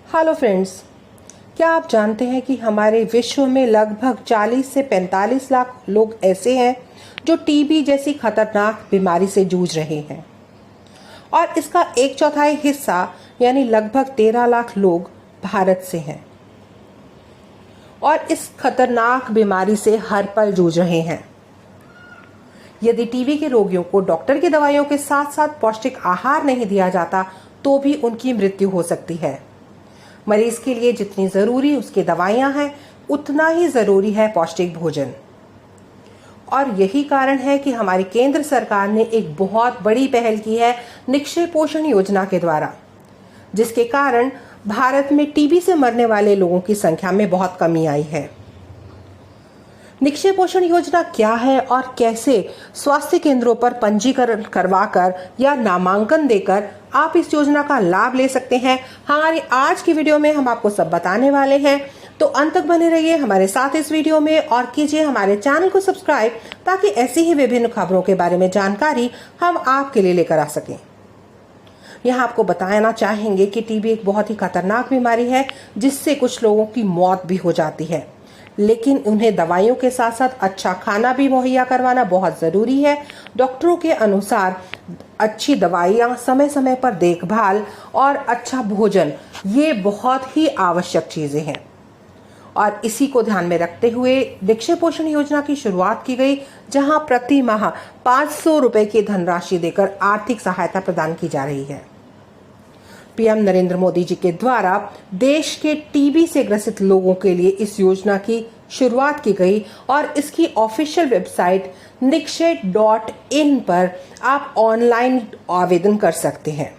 Hello friends, क्या आप जानते हैं कि हमारे विश्व में लगभग 40 से 45 लाख लोग ऐसे हैं जो टीबी जैसी खतरनाक बीमारी से जूझ रहे हैं और इसका 1/4 हिस्सा यानी लगभग 13 लाख लोग भारत से हैं और इस खतरनाक बीमारी से हर पल जूझ रहे हैं। यदि टीबी के रोगियों को डॉक्टर की दवाइयों के साथ साथ पौष्टिक आहार नहीं दिया जाता तो भी उनकी मृत्यु हो सकती है। मरीज के लिए जितनी जरूरी उसकी दवाइयां हैं उतना ही जरूरी है पौष्टिक भोजन। और यही कारण है कि हमारी केंद्र सरकार ने एक बहुत बड़ी पहल की है निक्षय पोषण योजना के द्वारा, जिसके कारण भारत में टीबी से मरने वाले लोगों की संख्या में बहुत कमी आई है। निक्षय पोषण योजना क्या है और कैसे स्वास्थ्य केंद्रों पर पंजीकरण करवाकर या नामांकन देकर आप इस योजना का लाभ ले सकते हैं, हमारी आज की वीडियो में हम आपको सब बताने वाले हैं। तो अंत तक बने रहिए हमारे साथ इस वीडियो में और कीजिए हमारे चैनल को सब्सक्राइब ताकि ऐसी ही विभिन्न खबरों के बारे में जानकारी हम आपके लिए लेकर आ सकें। यहाँ आपको बताना चाहेंगे कि टीबी एक बहुत ही खतरनाक बीमारी है जिससे कुछ लोगों की मौत भी हो जाती है, लेकिन उन्हें दवाइयों के साथ साथ अच्छा खाना भी मुहैया करवाना बहुत ज़रूरी है। डॉक्टरों के अनुसार अच्छी दवाइयाँ, समय समय पर देखभाल और अच्छा भोजन ये बहुत ही आवश्यक चीज़ें हैं और इसी को ध्यान में रखते हुए निक्षय पोषण योजना की शुरुआत की गई, जहां प्रति माह 500 रुपए की धनराशि देकर आर्थिक सहायता प्रदान की जा रही है। पीएम नरेंद्र मोदी जी के द्वारा देश के टीबी से ग्रसित लोगों के लिए इस योजना की शुरुआत की गई और इसकी ऑफिशियल वेबसाइट nikshay.in पर आप ऑनलाइन आवेदन कर सकते हैं।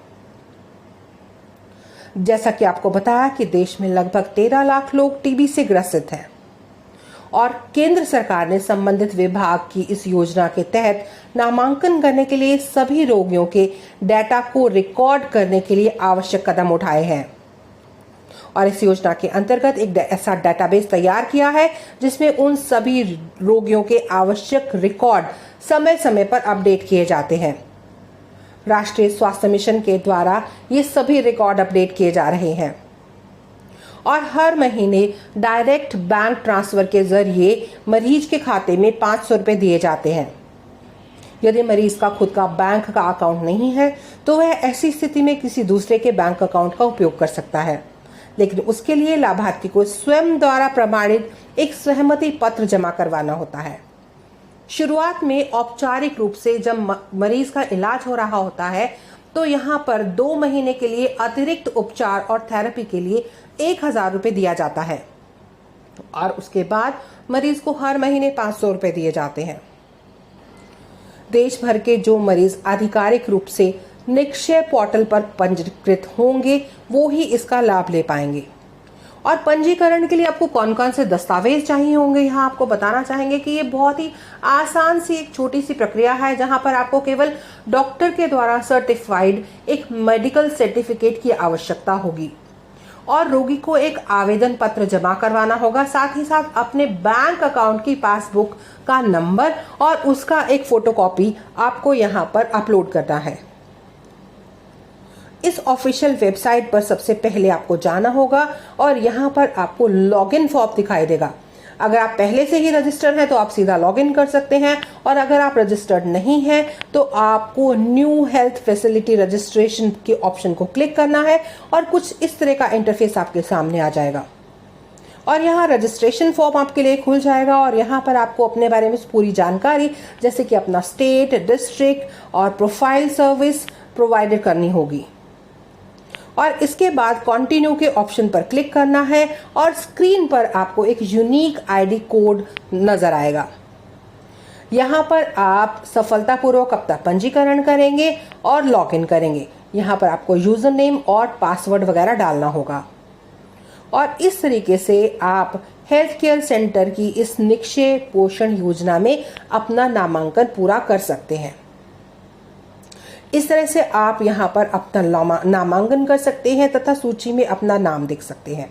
जैसा कि आपको बताया कि देश में लगभग 13 लाख लोग टीबी से ग्रसित हैं और केंद्र सरकार ने संबंधित विभाग की इस योजना के तहत नामांकन करने के लिए सभी रोगियों के डेटा को रिकॉर्ड करने के लिए आवश्यक कदम उठाए हैं और इस योजना के अंतर्गत एक ऐसा डेटाबेस तैयार किया है जिसमें उन सभी रोगियों के आवश्यक रिकॉर्ड समय समय पर अपडेट किए जाते हैं। राष्ट्रीय स्वास्थ्य मिशन के द्वारा ये सभी रिकॉर्ड अपडेट किए जा रहे हैं और हर महीने डायरेक्ट बैंक ट्रांसफर के जरिए मरीज के खाते में 500 रुपए दिए जाते हैं। यदि मरीज का खुद का बैंक का अकाउंट नहीं है तो वह ऐसी स्थिति में किसी दूसरे के बैंक अकाउंट का उपयोग कर सकता है, लेकिन उसके लिए लाभार्थी को स्वयं द्वारा प्रमाणित एक सहमति पत्र जमा करवाना होता है। शुरुआत में औपचारिक रूप से जब मरीज का इलाज हो रहा होता है तो यहाँ पर 2 महीने के लिए अतिरिक्त उपचार और थेरेपी के लिए 1000 रुपए दिया जाता है और उसके बाद मरीज को हर महीने 500 रुपए दिए जाते हैं। देश भर के जो मरीज आधिकारिक रूप से निक्षय पोर्टल पर पंजीकृत होंगे वो ही इसका लाभ ले पाएंगे। और पंजीकरण के लिए आपको कौन कौन से दस्तावेज चाहिए होंगे, यहाँ आपको बताना चाहेंगे कि ये बहुत ही आसान सी एक छोटी सी प्रक्रिया है, जहाँ पर आपको केवल डॉक्टर के द्वारा सर्टिफाइड एक मेडिकल सर्टिफिकेट की आवश्यकता होगी और रोगी को एक आवेदन पत्र जमा करवाना होगा। साथ ही साथ अपने बैंक अकाउंट की पासबुक का नंबर और उसका एक फोटोकॉपी आपको यहाँ पर अपलोड करना है। इस ऑफिशियल वेबसाइट पर सबसे पहले आपको जाना होगा और यहाँ पर आपको लॉगिन फॉर्म दिखाई देगा। अगर आप पहले से ही रजिस्टर्ड हैं तो आप सीधा लॉगिन कर सकते हैं और अगर आप रजिस्टर्ड नहीं हैं तो आपको न्यू हेल्थ फैसिलिटी रजिस्ट्रेशन के ऑप्शन को क्लिक करना है और कुछ इस तरह का इंटरफेस आपके सामने आ जाएगा और यहाँ रजिस्ट्रेशन फॉर्म आपके लिए खुल जाएगा और यहाँ पर आपको अपने बारे में पूरी जानकारी जैसे कि अपना स्टेट, डिस्ट्रिक्ट और प्रोफाइल सर्विस प्रोवाइड करनी होगी और इसके बाद कंटिन्यू के ऑप्शन पर क्लिक करना है और स्क्रीन पर आपको एक यूनिक आईडी कोड नजर आएगा। यहाँ पर आप सफलतापूर्वक अपना पंजीकरण करेंगे और लॉगिन करेंगे। यहाँ पर आपको यूजर नेम और पासवर्ड वगैरह डालना होगा और इस तरीके से आप हेल्थ केयर सेंटर की इस निक्षय पोषण योजना में अपना नामांकन पूरा कर सकते हैं। इस तरह से आप यहाँ पर अपना नामांकन कर सकते हैं तथा सूची में अपना नाम देख सकते हैं।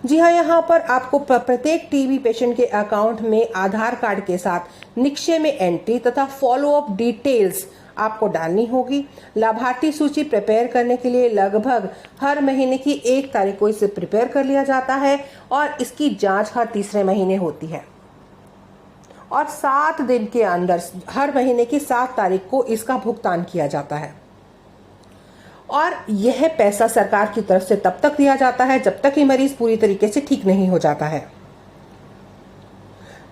जी हाँ, यहाँ पर आपको प्रत्येक टीबी पेशेंट के अकाउंट में आधार कार्ड के साथ निक्षय में एंट्री तथा फॉलो अप डिटेल्स आपको डालनी होगी। लाभार्थी सूची प्रिपेयर करने के लिए लगभग हर महीने की 1 तारीख को इसे प्रिपेयर कर लिया जाता है और इसकी जांच हर तीसरे महीने होती है और 7 दिन के अंदर हर महीने की 7 तारीख को इसका भुगतान किया जाता है और यह पैसा सरकार की तरफ से तब तक दिया जाता है जब तक कि मरीज पूरी तरीके से ठीक नहीं हो जाता है।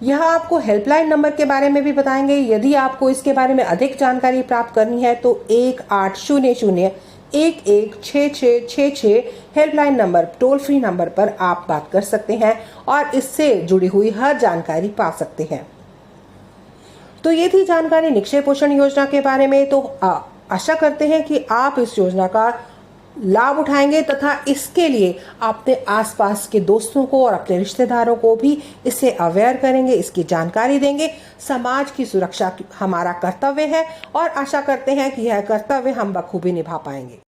यह आपको हेल्पलाइन नंबर के बारे में भी बताएंगे। यदि आपको इसके बारे में अधिक जानकारी प्राप्त करनी है तो 1800-116666 helpline number, toll free number पर आप बात कर सकते हैं और इससे जुड़ी हुई हर जानकारी पा सकते हैं। तो ये थी जानकारी निक्षय पोषण योजना के बारे में। तो आशा करते हैं कि आप इस योजना का लाभ उठाएंगे तथा इसके लिए अपने आसपास के दोस्तों को और अपने रिश्तेदारों को भी इससे अवेयर करेंगे, इसकी जानकारी देंगे। समाज की सुरक्षा हमारा कर्तव्य है और आशा करते हैं कि यह कर्तव्य हम बखूबी निभा पाएंगे।